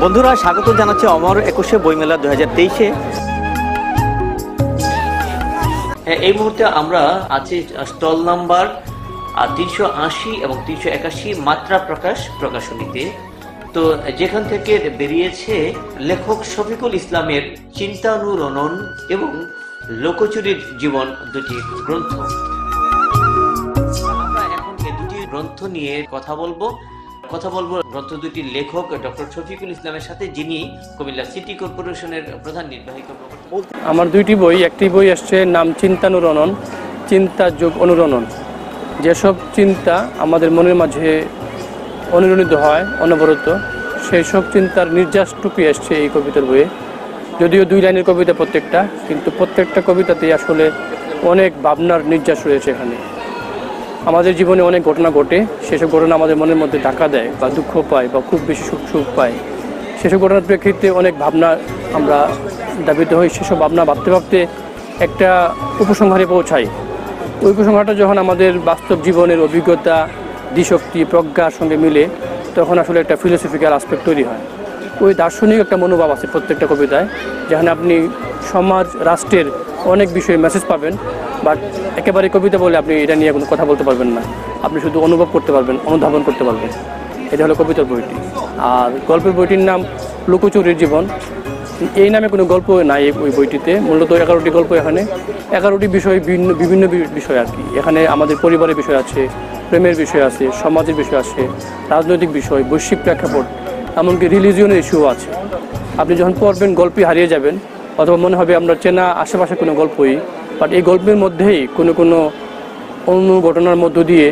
বন্ধুরা, স্বাগত জানাচ্ছি অমর 21শে বইমেলা 2023-এ। এই মুহূর্তে আমরা আছি স্টল নাম্বার 380 এবং 381 মাত্রা প্রকাশনীতে। তো যেখান থেকে বেরিয়েছে লেখক শফিকুল ইসলামের চিন্তানুরণন এবং লোকচুরির জীবন দুটি গ্রন্থ। আমরা এখন এই দুটি গ্রন্থ নিয়ে কথা বলবো গ্রন্থ দুটির লেখক ডক্টর শফিকুল ইসলামের সাথে, যিনি কুমিল্লা সিটি কর্পোরেশনের প্রধান নির্বাহী কর্মকর্তা। আমার দুইটি বই, একটি বই আসছে নাম চিন্তানুরণন, চিন্তা যোগ অনুরণন। যেসব চিন্তা আমাদের মনের মাঝে অনুরণিত হয় অনবরত, সেই সব চিন্তার নির্যাসটুকু আসছে এই কবিতার বইয়ে। যদিও 2 লাইনের কবিতা প্রত্যেকটা, কিন্তু প্রত্যেকটা কবিতাতেই আসলে অনেক ভাবনার নির্যাস রয়েছে এখানে। আমাদের জীবনে অনেক ঘটনা ঘটে, সেসব ঘটনা আমাদের মনের মধ্যে ধাক্কা দেয় বা দুঃখ পায় বা খুব বেশি সুখ পায়। সেসব ঘটনার প্রেক্ষিতে অনেক ভাবনা আমরা দাবিত হই। সেসব ভাবনা ভাবতে ভাবতে একটা উপসংহারে পৌঁছাই। ওই উপসংহারটা যখন আমাদের বাস্তব জীবনের অভিজ্ঞতা, দিশক্তি, প্রজ্ঞার সঙ্গে মিলে, তখন আসলে একটা ফিলোসফিক্যাল আসপেক্ট তৈরি হয়। ওই দার্শনিক একটা মনোভাব আছে প্রত্যেকটা কবিতায়, যেখানে আপনি সমাজ, রাষ্ট্রের অনেক বিষয়ে মেসেজ পাবেন। বাট একেবারে কবিতা বলে আপনি এটা নিয়ে কোনো কথা বলতে পারবেন না, আপনি শুধু অনুভব করতে পারবেন, অনুধাবন করতে পারবেন। এটা হলো কবিতার বইটি। আর গল্পের বইটির নাম লোকচুরির জীবন। এই নামে কোনো গল্প নাই ওই বইটিতে, মূলত 11টি গল্প। এখানে 11টি বিষয়, বিভিন্ন বিষয় আর কি। এখানে আমাদের পরিবারের বিষয় আছে, প্রেমের বিষয় আছে, সমাজের বিষয় আছে, রাজনৈতিক বিষয়, বৈশ্বিক প্রেক্ষাপট, এমনকি রিলিজিয়নের ইস্যু আছে। আপনি যখন পড়বেন গল্পে হারিয়ে যাবেন, অথবা মনে হবে আমরা চেনা আশেপাশে কোনো গল্পই, বাট এই গল্পের মধ্যেই কোনো অনুঘটনার মধ্য দিয়ে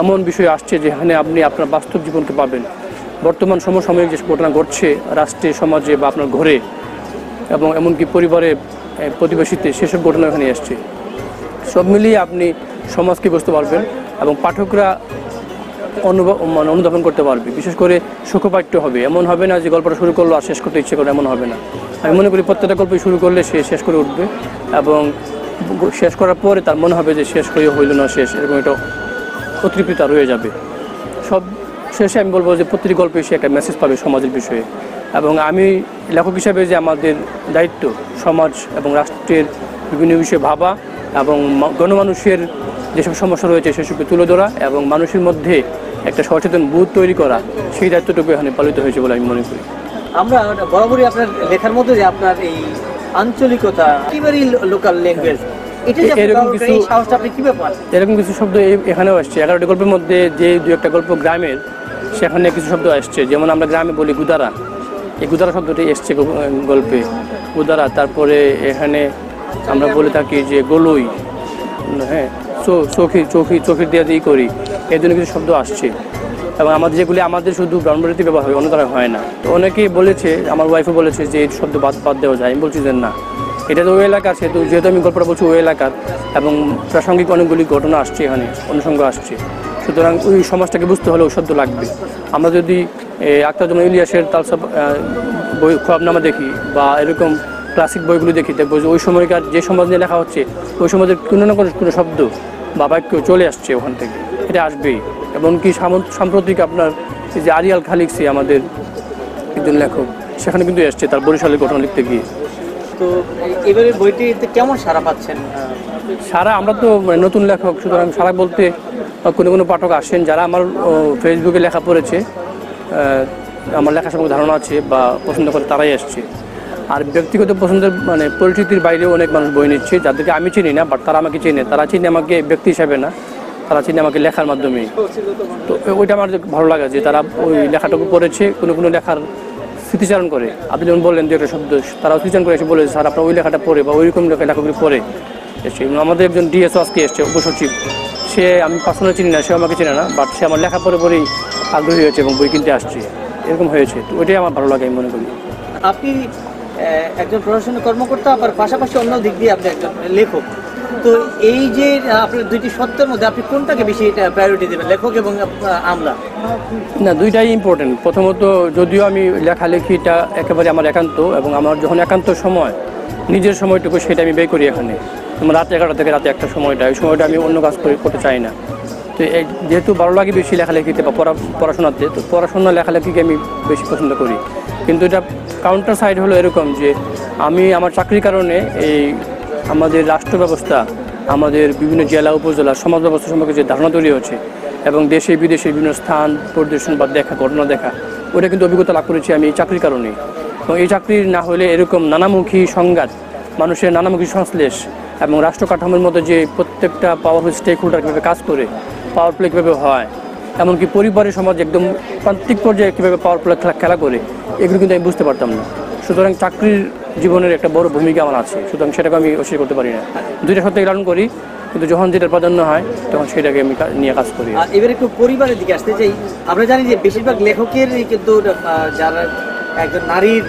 এমন বিষয় আসছে যেখানে আপনি আপনার বাস্তব জীবনকে পাবেন। বর্তমান সমসাময়িক যে ঘটনা ঘটছে রাষ্ট্রে, সমাজে বা আপনার ঘরে, এবং এমনকি পরিবারে, প্রতিবেশীতে, সেসব ঘটনা এখানে আসছে। সব মিলিয়ে আপনি সমাজকে বুঝতে পারবেন এবং পাঠকরা অনুধাবন করতে পারবে। বিশেষ করে সুখপাঠ্য হবে, এমন হবে না যে গল্পটা শুরু করলো আর শেষ করতে ইচ্ছে করে, এমন হবে না। আমি মনে করি প্রত্যেকটা গল্প শুরু করলে সে শেষ করে উঠবে, এবং শেষ করার পরে তার মনে হবে যে শেষ হইল না শেষ, এরকম একটা অতৃপ্তিতা রয়ে যাবে। সব শেষে আমি বলবো যে প্রতিটি গল্পে সে একটা মেসেজ পাবে সমাজের বিষয়ে। এবং আমি লেখক হিসাবে যে আমাদের দায়িত্ব সমাজ এবং রাষ্ট্রের বিভিন্ন বিষয়ে ভাবা এবং গণমানুষের যেসব সমস্যা রয়েছে সেসবকে তুলে ধরা এবং মানুষের মধ্যে একটা সচেতন বোধ তৈরি করা, সেই দায়িত্বটুকু এখানে পালিত হয়েছে বলে আমি মনে করি। আমরা বরাবরই আপনার লেখার মধ্যে যে আপনার এই আঞ্চলিকতা, একেবারেই লোকাল ল্যাঙ্গুয়েজ, এরকম কিছু শব্দ এখানেও আসছে। 11টি গল্পের মধ্যে যে 2-1টা গল্প গ্রামের, সেখানে কিছু শব্দ আসছে। যেমন আমরা গ্রামে বলি গুদারা, এই গুদারা শব্দটি এসছে গল্পে, গুদারা। তারপরে এখানে আমরা বলে থাকি যে গলুই, হ্যাঁ, চোখের দিয়ে করি, এই জন্য কিছু শব্দ আসছে। এবং আমাদের যেগুলি আমাদের শুধু ব্রাহ্মণবাড়িতে ব্যবহার হয়, অন্য জায়গায় হয় না। তো অনেকেই বলেছে, আমার ওয়াইফও বলেছে যে এই শব্দ বাদ দেওয়া যায়। আমি বলছি যে না, এটা তো ওই এলাকার, যেহেতু আমি গল্পটা বলছি ওই এলাকার, এবং প্রাসঙ্গিক অনেকগুলি ঘটনা আসছে এখানে, অনুষঙ্গ আসছে। সুতরাং ওই সমাজটাকে বুঝতে হলে ওই শব্দ লাগবে। আমরা যদি আখতারুজ্জামান ইলিয়াসের তালসাব বই, খোয়াবনামা দেখি বা এরকম ক্লাসিক বইগুলো দেখি, দেখবো যে ওই সময়কার যে সমাজ নিয়ে লেখা হচ্ছে, ওই সমাজের কোনো না কোনো শব্দ বা বাক্য চলে আসছে ওখান থেকে, এটা আসবেই। এমনকি সাম্প্রতিক আপনার এই যে আরিয়াল খালিকসি, আমাদের একজন লেখক, সেখানে কিন্তু এসছে তার বরিশালের ঘটনা লিখতে গিয়ে। তো এবারে বইটিতে কেমন সাড়া পাচ্ছেন? সারা, আমরা তো নতুন লেখক, সুতরাং সারা বলতে কোনো পাঠক আসেন যারা আমার ফেসবুকে লেখা পড়েছে, আমার লেখা সম্পর্কে ধারণা আছে বা পছন্দ করে, তারাই আসছে। আর ব্যক্তিগত পছন্দের পরিচিতির বাইরেও অনেক মানুষ বই নিচ্ছে, যাদেরকে আমি চিনি না, বাট তারা আমাকে চেনে। তারা চিনে আমাকে ব্যক্তি হিসাবে না, তারা চিনে আমাকে লেখার মাধ্যমেই। তো ওইটা আমার ভালো লাগে যে তারা ওই লেখাটুকু পড়েছে, কোনো লেখার স্মৃতিচারণ করে। আপনি যেমন বললেন যে একটা শব্দ, তারা স্মৃতিচারণ করে এসে বলে স্যার আপনার ওই লেখাটা পড়ে বা ওইরকম লেখাগুলি পড়ে এসে। আমাদের একজন ডিএসও আজকে এসছে, উপসচিব, সে আমি পার্সোনালি চিনি না, সে আমাকে চেনে না, বাট সে আমার লেখা পড়েই আগ্রহী হয়েছে এবং বই কিনতে আসছে, এরকম হয়েছে। তো ওইটাই আমার ভালো লাগে, আমি মনে করি। আপনি একজন প্রশাসনিক কর্মকর্তা, আবার পাশাপাশি অন্য দিক দিয়ে আপনি একজন লেখক। তো এই যে আপনার দুইটি সত্যের মধ্যে আপনি কোনটাকে বেশি প্রায়োরিটি দেবেন, লেখক এবং আমলা? না, দুইটাই ইম্পর্টেন্ট। প্রথমত, যদিও আমি লেখালেখিটা একেবারে আমার একান্ত, এবং আমার যখন একান্ত সময়, নিজের সময়টুকু, সেটা আমি ব্যয় করি এখানে। রাত 11টা থেকে রাতে 1টা সময়টা, ওই সময়টা আমি অন্য কাজ করতে চাই না। তো যেহেতু ভালো লাগে বেশি লেখালেখিতে বা পড়াশোনাতে, তো পড়াশোনা লেখালেখিকে আমি বেশি পছন্দ করি। কিন্তু এটা কাউন্টার সাইড হলো এরকম যে আমি আমার চাকরির কারণে এই আমাদের রাষ্ট্র ব্যবস্থা, আমাদের বিভিন্ন জেলা উপজেলা সমাজ ব্যবস্থা সম্পর্কে যে ধারণা তৈরি হচ্ছে এবং দেশে বিদেশে বিভিন্ন স্থান পরিদর্শন বা দেখা ঘটনা দেখা, ওটা কিন্তু অভিজ্ঞতা লাভ করেছি আমি এই চাকরির কারণে। এবং এই চাকরির না হলে এরকম নানামুখী সংঘাত, মানুষের নানামুখী সংশ্লেষ এবং রাষ্ট্র কাঠামোর মধ্যে যে প্রত্যেকটা পাওয়ারফুল স্টেক হোল্ডার কীভাবে কাজ করে, পাওয়ার প্লে কীভাবে হয়, এমনকি পরিবারের সমাজ একদম প্রান্তিক পর্যায়ে কীভাবে পাওয়ার প্লে খেলা করে, এগুলো কিন্তু আমি বুঝতে পারতাম না। সুতরাং চাকরির জীবনের একটা বড় ভূমিকা আমার আছে, সুতরাং সেটাকে আমি অস্বীকার করতে পারি না। দুইটা সত্যি লালন করি, কিন্তু যখন যেটা প্রাধান্য হয় তখন সেটাকে আমি নিয়ে কাজ করি। আর এবার একটু পরিবারের দিকে আসতে চাই। আমরা জানি যে বেশিরভাগ লেখকেরই কিন্তু যারা একজন নারীর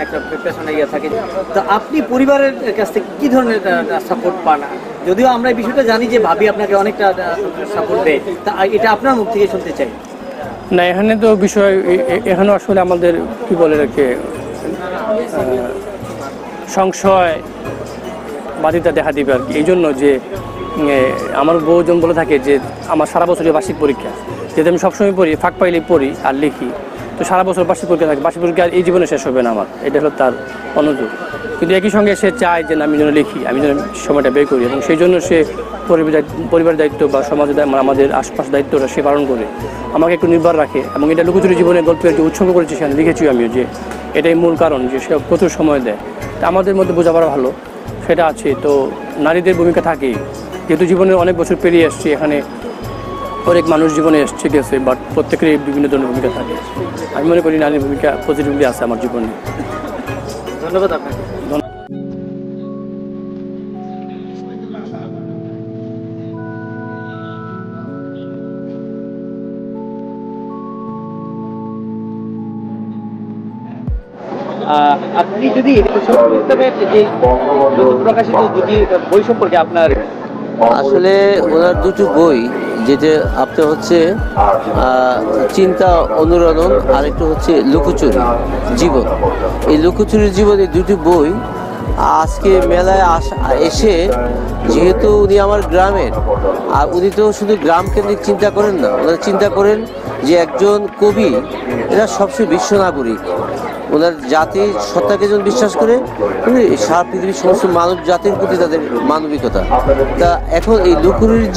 একটা পেশনে ইয়ে থাকে, তো আপনি পরিবারের কাছ থেকে কী ধরনের সাপোর্ট পান? যদিও আমরা এই বিষয়টা জানি যে ভাবি আপনাকে অনেকটা সাপোর্ট দেয়, তা এটা আপনার মুখ থেকে শুনতে চাই। না, এখানে তো বিষয়, এখানে আসলে আমাদের কি বলে রাখে সংশয় বাধিতা দেখা দিবে আর কি। এই জন্য যে আমার বউজন বলে থাকে যে আমার সারা বছরের বার্ষিক পরীক্ষা, যেটা আমি সবসময় পড়ি, ফাঁক পাইলেই পড়ি আর লিখি, তো সারা বছর বার্ষিক পরীক্ষা থাকে, বার্ষিক পরীক্ষা এই জীবনে শেষ হবে না আমার, এটা হলো তার অনুযোগ। কিন্তু একই সঙ্গে সে চায় যে আমি যেন লিখি, আমি যেন সময়টা বের করি, এবং সেই জন্য সে পরিবারের দায়িত্ব বা সমাজের আমাদের আশপাশ দায়িত্বটা সে পালন করে আমাকে একটু নির্ভর রাখে। এবং এটা লুকোচুরি জীবনের গল্পের যে উৎসর্গ করেছি সেখানে লিখেছি আমিও, যে এটাই মূল কারণ যে সে প্রচুর সময় দেয়। তা আমাদের মধ্যে বোঝাপড়া ভালো সেটা আছে। তো নারীদের ভূমিকা থাকেই, যেহেতু জীবনে অনেক বছর পেরিয়ে আসছি, এখানে অনেক মানুষ জীবনে এসছে গেছে, বাট প্রত্যেকেরই বিভিন্ন ধরনের ভূমিকা থাকে। আমি মনে করি নারীর ভূমিকা পজিটিভলি আছে আমার জীবনে। ধন্যবাদ আপনাকে। আপনি যদি যে প্রকাশিত দুটি বই সম্পর্কে আপনার আসলে ওনার দুটো বই, যেটা আপনার হচ্ছে চিন্তা অনুরণন, আর একটু হচ্ছে লুকোচুরি জীবন। এই লুকোচুরির জীবন, এই দুটি বই আজকে মেলায় এসে, যেহেতু উনি আমার গ্রামের, আর উনি তো শুধু গ্রাম কেন্দ্রিক চিন্তা করেন না, ওনারা চিন্তা করেন যে একজন কবি এরা সবচেয়ে বিশ্ব নাগরিক, ওনার জাতির সত্তাকে যখন বিশ্বাস করে, সারা পৃথিবীর সমস্ত মানব জাতির প্রতি তাদের মানবিকতা। তা এখন এই লুকোচুরির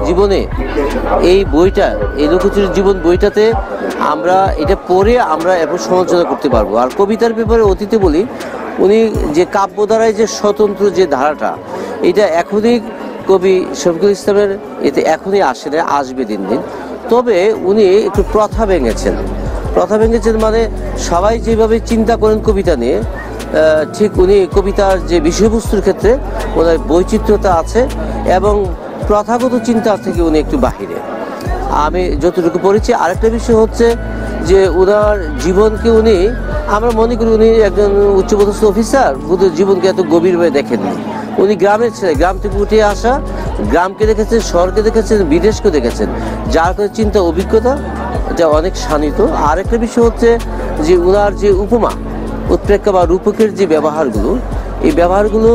জীবনে এই বইটা, এই লুকোচুরির জীবন বইটাতে আমরা এটা পড়ে আমরা এরপর সমালোচনা করতে পারবো। আর কবিতার ব্যাপারে অতীতে বলি, উনি যে কাব্য দ্বারায় যে স্বতন্ত্র যে ধারাটা, এটা এখনই কবি শফিকুল ইসলামের এতে এখনই আসে না, আসবে দিন দিন। তবে উনি একটু প্রথা ভেঙেছেন মানে সবাই যেভাবে চিন্তা করেন কবিতা নিয়ে, ঠিক উনি কবিতার যে বিষয়বস্তুর ক্ষেত্রে ওনার বৈচিত্র্যতা আছে, এবং প্রথাগত চিন্তা থেকে উনি একটু বাহিরে, আমি যতটুকু পড়েছি। আরেকটা বিষয় হচ্ছে যে ওনার জীবনকে উনি, আমরা মনে করি উনি একজন উচ্চপদস্থ অফিসার, বুধ জীবনকে এত গভীরভাবে দেখেননি। উনি গ্রামের ছেলে, গ্রাম থেকে উঠে আসা, গ্রামকে দেখেছেন, শহরকে দেখেছেন, বিদেশকে দেখেছেন, যার করে চিন্তা অভিজ্ঞতা এটা অনেক শানিত। আর একটা বিষয় হচ্ছে যে ওনার যে উপমা, উৎপ্রেক্ষা বা রূপকের যে ব্যবহারগুলো, এই ব্যবহারগুলো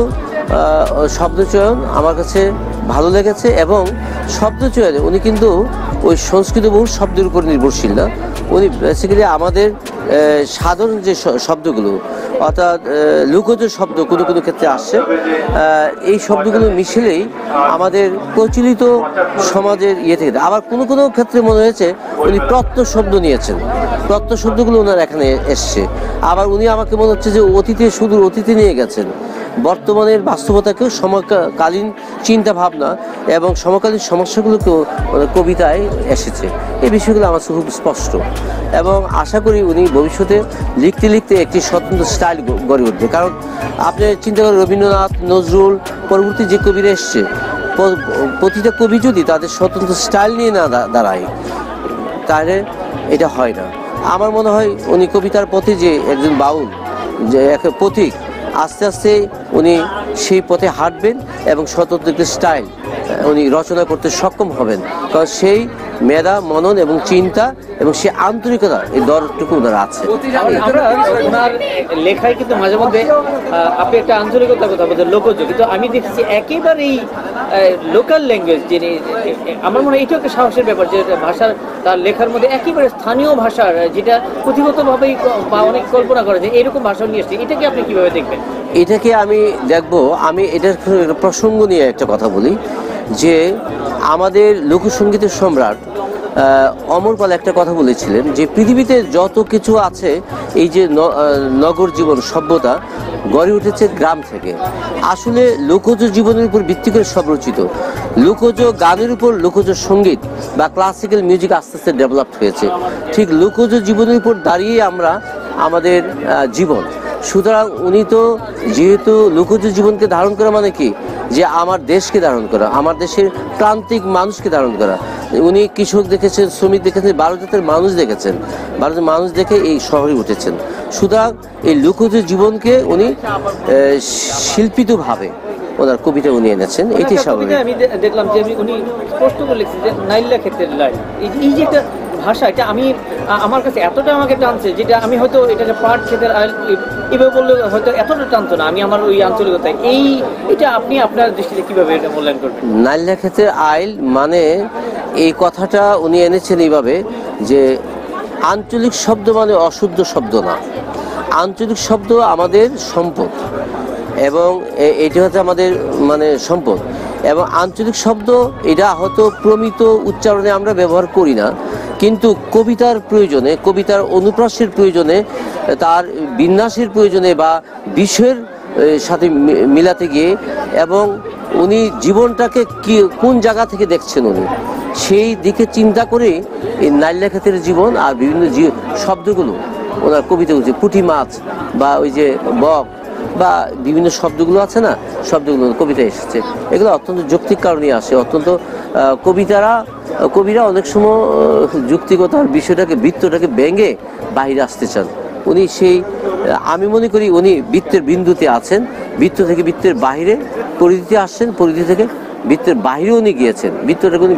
শব্দচয়ন আমার কাছে ভালো লেগেছে। এবং শব্দচয়নে উনি কিন্তু ওই সংস্কৃত বহু শব্দের উপর নির্ভরশীল না, উনি বেসিক্যালি আমাদের সাধারণ যে শব্দগুলো, অর্থাৎ লুকোজ শব্দ কোনো কোনো ক্ষেত্রে আসছে, এই শব্দগুলো মিশেলেই আমাদের প্রচলিত সমাজের ইয়ে থেকে। আবার কোনো কোনো ক্ষেত্রে মনে হয়েছে উনি প্রত্যয় শব্দ নিয়েছেন, প্রত্যয় শব্দগুলো ওনার এখানে এসছে। আবার উনি আমাকে মনে হচ্ছে যে অতীতে, সুদূর অতীতে নিয়ে গেছেন, বর্তমানের বাস্তবতাকেও, সমকালীন চিন্তা ভাবনা এবং সমকালীন সমস্যাগুলোকেও কবিতায় এসেছে। এই বিষয়গুলো আমার কাছে খুব স্পষ্ট, এবং আশা করি উনি ভবিষ্যতে লিখতে লিখতে একটি স্বতন্ত্র স্টাইল গড়ে উঠবে। কারণ আপনি চিন্তা করেন রবীন্দ্রনাথ, নজরুল, পরবর্তী যে কবিরা এসছে, প্রতিটা কবি যদি তাদের স্বতন্ত্র স্টাইল নিয়ে না দাঁড়ায়, তাহলে এটা হয় না। আমার মনে হয় উনি কবিতার পথে যে একজন বাউল, যে এক পথিক, আস্তে আস্তে উনি সেই পথে হাঁটবেন এবং স্বতন্ত্র স্টাইল উনি রচনা করতে সক্ষম হবেন। কারণ সেই মেধা, মনন এবং চিন্তা এবং সেই আন্তরিকতা, এই দরটুকু ওনার আছে। আমরা ওনার লেখায় কিন্তু মাঝে মধ্যে আপনি একটা আঞ্চলিকতার কথা বলছেন, লোকজ, কিন্তু আমি দেখছি একেবারেই লোকাল ল্যাঙ্গুয়েজ যিনি, আমার মনে হয় এটাও একটা সাহসের ব্যাপার যে ভাষার তার লেখার মধ্যে একেবারে স্থানীয় ভাষার যেটা পুঁথিগতভাবেই বা অনেক কল্পনা করা যায় এরকম ভাষা নিয়ে এসছে, এটাকে আপনি কিভাবে দেখবেন? এটাকে আমি দেখব, আমি এটার প্রসঙ্গ নিয়ে একটা কথা বলি যে আমাদের লোকসঙ্গীতের সম্রাট অমর পাল একটা কথা বলেছিলেন যে পৃথিবীতে যত কিছু আছে, এই যে নগর জীবন সভ্যতা গড়ে উঠেছে গ্রাম থেকে। আসলে লোকজ জীবনের উপর ভিত্তি করে সব রচিত। লোকজ গানের উপর লোকজ সঙ্গীত বা ক্লাসিক্যাল মিউজিক আস্তে আস্তে ডেভেলপ হয়েছে। ঠিক লোকজ জীবনের উপর দাঁড়িয়ে আমরা আমাদের জীবন। সুতরাং উনি তো যেহেতু লোকজ জীবনকে ধারণ করা মানে কি, যে আমার দেশকে ধারণ করা, আমার দেশের প্রান্তিক মানুষকে ধারণ করা। উনি কৃষক দেখেছেন, শ্রমিক দেখেছেন, 12 জাতের মানুষ দেখেছেন, 12 জাতের মানুষ দেখে এই শহরে উঠেছেন। সুতরাং এই লোকজ জীবনকে উনি শিল্পিতভাবে ওনার কবিতা উনি এনেছেন, এটি স্বাভাবিক। আমি দেখলাম যে উনি স্পষ্ট করে লিখছেন যে নাইলা ক্ষেত্রের লাই, এই যে একটা ভাষা, এটা আমি আমার কাছে এতটা আমাকে টানছে, যেটা আমি হয়তো এটাকে পাট ক্ষেতের এভাবে বললে হয়তো এতটা টানতো না আমি আমার ওই আঞ্চলিকতায়। এটা আপনি আপনার দৃষ্টিতে কিভাবে এটা মূল্যায়ন করবেন? নাইলা ক্ষেতের আইল মানে এই কথাটা উনি এনেছেন এইভাবে যে আঞ্চলিক শব্দ মানে অশুদ্ধ শব্দ না, আঞ্চলিক শব্দ আমাদের সম্পদ, এবং এটি হচ্ছে আমাদের মানে সম্পদ। এবং আঞ্চলিক শব্দ এটা হয়তো প্রমিত উচ্চারণে আমরা ব্যবহার করি না, কিন্তু কবিতার প্রয়োজনে, কবিতার অনুপ্রাসের প্রয়োজনে, তার বিন্যাসের প্রয়োজনে বা বিষয়ের সাথে মিলাতে গিয়ে, এবং উনি জীবনটাকে কি কোন জায়গা থেকে দেখছেন উনি সেই দিকে চিন্তা করে এই নাইলা ক্ষেতের জীবন আর বিভিন্ন শব্দগুলো ওনার কবিতা হচ্ছে। পুঁটি মাছ বা ওই যে বক বা বিভিন্ন শব্দগুলো আছে না, শব্দগুলো কবিতায় এসেছে। এগুলো অত্যন্ত যৌক্তিক কারণে আসে। অত্যন্ত কবিরা অনেক সময় যুক্তিগতার বিষয়টাকে, বৃত্তটাকে ভেঙে বাইরে আসতে চান। উনি সেই, আমি মনে করি উনি বৃত্তের বিন্দুতে আছেন, বৃত্ত থেকে বৃত্তের বাহিরে পরিধিতে আসছেন, পরিধি থেকে বৃত্তের বাহিরে উনি গিয়েছেন, বৃত্তটাকে উনি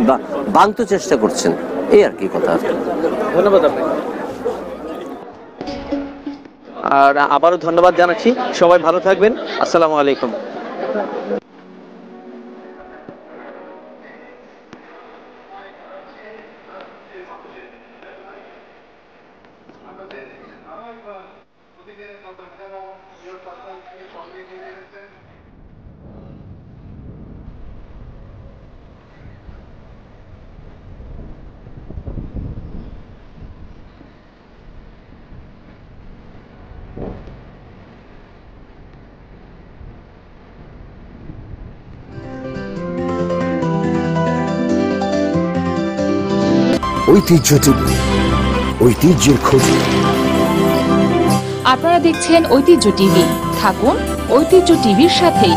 বাঁধতে চেষ্টা করছেন, এই আর কি কথা। ধন্যবাদ আপনাকে। আর আবারও ধন্যবাদ জানাচ্ছি, সবাই ভালো থাকবেন, আসসালামু আলাইকুম। ঐতিহ্য টিভি, ঐতিহ্যের খোঁজে। আপনারা দেখছেন ঐতিহ্য টিভি, থাকুন ঐতিহ্য টিভির সাথেই।